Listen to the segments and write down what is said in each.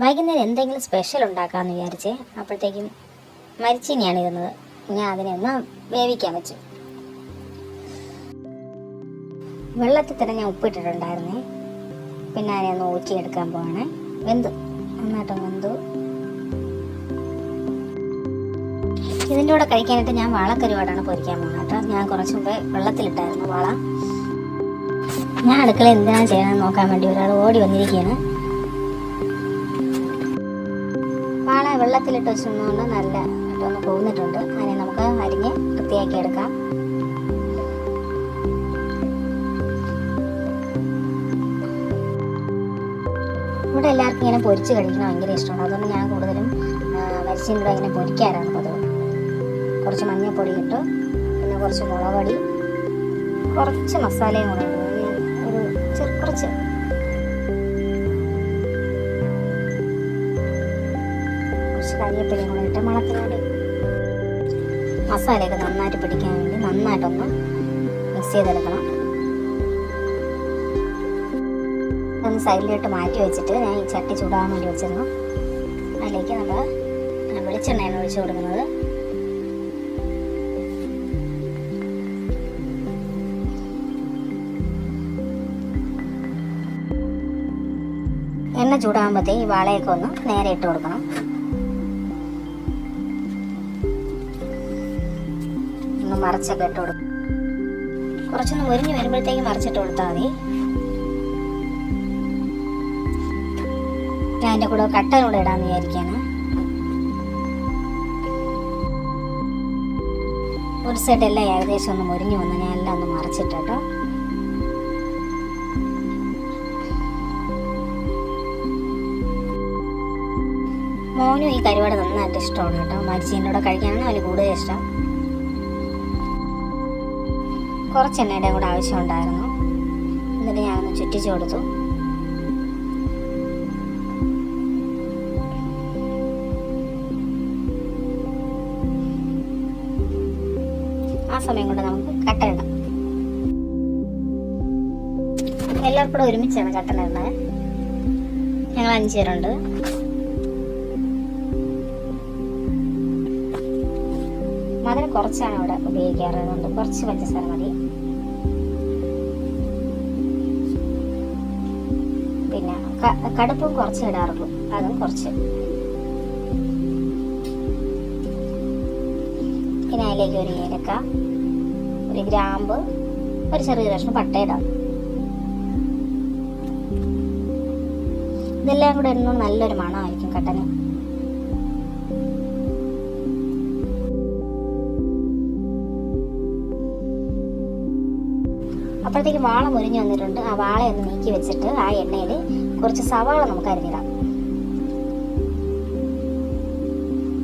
വൈകുന്നേരം എന്തെങ്കിലും സ്പെഷ്യൽ ഉണ്ടാക്കാമെന്ന് വിചാരിച്ചേ. അപ്പോഴത്തേക്കും മരിച്ചീനിയാണ് ഇരുന്നത്. ഞാൻ അതിനെ ഒന്ന് വേവിക്കാൻ വെച്ചു. വെള്ളത്തിൽ തന്നെ ഞാൻ ഉപ്പിട്ടിട്ടുണ്ടായിരുന്നേ. പിന്നെ അതിനെ ഒന്ന് ഊറ്റിയെടുക്കാൻ പോവാണ്. നന്നായിട്ട് വെന്തു. ഇതിൻ്റെ കൂടെ കഴിക്കാനായിട്ട് ഞാൻ വാളക്കരുവാടാണ് പൊരിക്കാൻ പോകുന്നത് കേട്ടോ. ഞാൻ കുറച്ച് മുമ്പേ വെള്ളത്തിലിട്ടായിരുന്നു വാള. ഞാൻ അടുക്കള എന്തിനാണ് ചെയ്യണമെന്ന് നോക്കാൻ വേണ്ടി ഒരാൾ ഓടി വന്നിരിക്കുകയാണ്. വാള വെള്ളത്തിലിട്ട് വെച്ചതുകൊണ്ട് നല്ല ഒന്ന് പോകുന്നിട്ടുണ്ട്. അതിനെ നമുക്ക് അരിഞ്ഞ് വൃത്തിയാക്കി എടുക്കാം. ഇവിടെ എല്ലാവർക്കും ഇങ്ങനെ പൊരിച്ച് കഴിക്കണം ഭയങ്കര ഇഷ്ടമാണ്. അതുകൊണ്ട് ഞാൻ കൂടുതലും മരിച്ചതിൻ്റെ കൂടെ ഇങ്ങനെ പൊരിക്കാറാണ് പതിവ്. കുറച്ച് മഞ്ഞൾപ്പൊടി ഇട്ടു, പിന്നെ കുറച്ച് മുളക് പൊടി, കുറച്ച് മസാലയും കൂടെ കുറച്ച് കരിവേപ്പിലയും കൂടെ ഇട്ട് മണത്തിനോട് മസാലയൊക്കെ നന്നായിട്ട് പിടിക്കാൻ വേണ്ടി നന്നായിട്ടൊന്ന് മിക്സ് ചെയ്തെടുക്കണം. ഒന്ന് സൈഡിലോട്ട് മാറ്റി വെച്ചിട്ട് ഞാൻ ഈ ചട്ടി ചൂടാൻ വേണ്ടി വെച്ചിരുന്നു. അതിലേക്ക് നമ്മൾ വെളിച്ചെണ്ണയാണ് ഒഴിച്ചു കൊടുക്കുന്നത്. എണ്ണ ചൂടാകുമ്പോഴത്തേക്ക് ഈ വാളയൊക്കെ ഒന്ന് നേരെ ഇട്ട് കൊടുക്കണം. ഒന്ന് മറിച്ചൊക്കെ ഇട്ട് കൊടുക്കും. കുറച്ചൊന്ന് മുരിഞ്ഞ് വരുമ്പോഴത്തേക്ക് മറിച്ചിട്ട് കൊടുത്താൽ മതി. ഞാൻ അതിൻ്റെ കൂടെ കട്ടൻ കൂടെ ഇടാമെന്ന് വിചാരിക്കാണ്. ഒരു സൈഡ് എല്ലാം ഏകദേശം ഒന്ന് മുരിഞ്ഞ് വന്ന് ഞാൻ എല്ലാം ഒന്ന് മറിച്ചിട്ടോ. മോനും ഈ കരുവാട് നന്നായിട്ട് ഇഷ്ടമാണ് കേട്ടോ. മരിച്ചീൻ്റെ കൂടെ കഴിക്കാനാണ് അതിന് കൂടുതൽ ഇഷ്ടം. കുറച്ച് എണ്ണയുടെ കൂടെ ആവശ്യമുണ്ടായിരുന്നു. എന്നിട്ട് ഞാനൊന്ന് ചുറ്റിച്ചു കൊടുത്തു. ആ സമയം കൊണ്ട് നമുക്ക് കട്ടൻ ഇടാം. എല്ലാവർക്കും കൂടെ ഒരുമിച്ചാണ് കട്ടൻ ഇടുന്നത്. ഞങ്ങൾ 5 പേരുണ്ട്. മധുരം കുറച്ചാണ് ഇവിടെ ഉപയോഗിക്കാറ്. അതുകൊണ്ട് കുറച്ച് പഞ്ചസാര മതി. പിന്നെ കടുപ്പും കുറച്ച് ഇടാറുള്ളൂ, അതും കുറച്ച്. പിന്നെ അതിലേക്ക് ഒരു ഏലക്ക, ഒരു ഗ്രാമ്പ്, ഒരു ചെറിയ കഷ്ണം പട്ട ഇടാം. ഇതെല്ലാം കൂടെ ഇടുമ്പോൾ നല്ലൊരു മണമായിരിക്കും കട്ടന്. അപ്പോഴത്തേക്ക് വാള മുരിഞ്ഞ് വന്നിട്ടുണ്ട്. ആ വാളയൊന്ന് നീക്കി വെച്ചിട്ട് ആ എണ്ണയിൽ കുറച്ച് സവാള നമുക്ക് അരിഞ്ഞിടാം.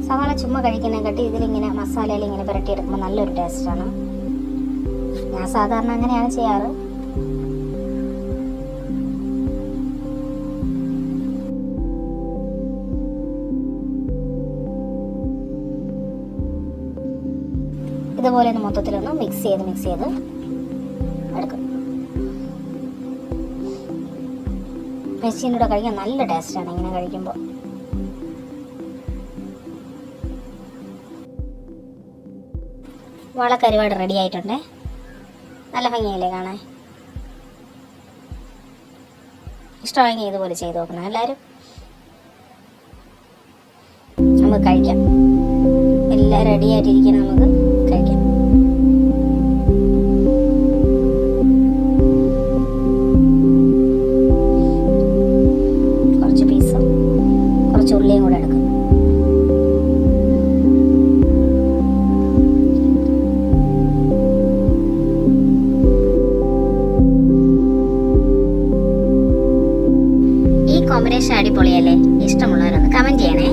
സവാള ചുമ്മാ കഴിക്കുന്നതിനെക്കാട്ടി ഇതിലിങ്ങനെ മസാലയിൽ ഇങ്ങനെ പുരട്ടിയെടുക്കുമ്പോൾ നല്ലൊരു ടേസ്റ്റാണ്. ഞാൻ സാധാരണ അങ്ങനെയാണ് ചെയ്യാറ്. ഇതുപോലെ ഒന്ന് മൊത്തത്തിലൊന്ന് മിക്സ് ചെയ്ത് എടുക്കും. മെസ്സിൻ്റെ കൂടെ കഴിക്കാൻ നല്ല ടേസ്റ്റാണ് ഇങ്ങനെ കഴിക്കുമ്പോൾ. വാളക്കരുവാട് റെഡി ആയിട്ടുണ്ടേ. നല്ല ഭംഗിയല്ലേ കാണാൻ. ഇഷ്ടമായെങ്കിൽ ഇതുപോലെ ചെയ്ത് നോക്കണം എല്ലാവരും. നമുക്ക് കഴിക്കാം. എല്ലാം റെഡി ആയിട്ടിരിക്കണം. നമുക്ക് കഴിക്കാം. കുറച്ച് പീസും കുറച്ച് ഉള്ളിയും കൂടെ എടുക്കും. ഈ കോമ്പിനേഷൻ അടിപൊളിയല്ലേ? ഇഷ്ടമുള്ളവരൊന്ന് കമൻറ്റ് ചെയ്യണേ.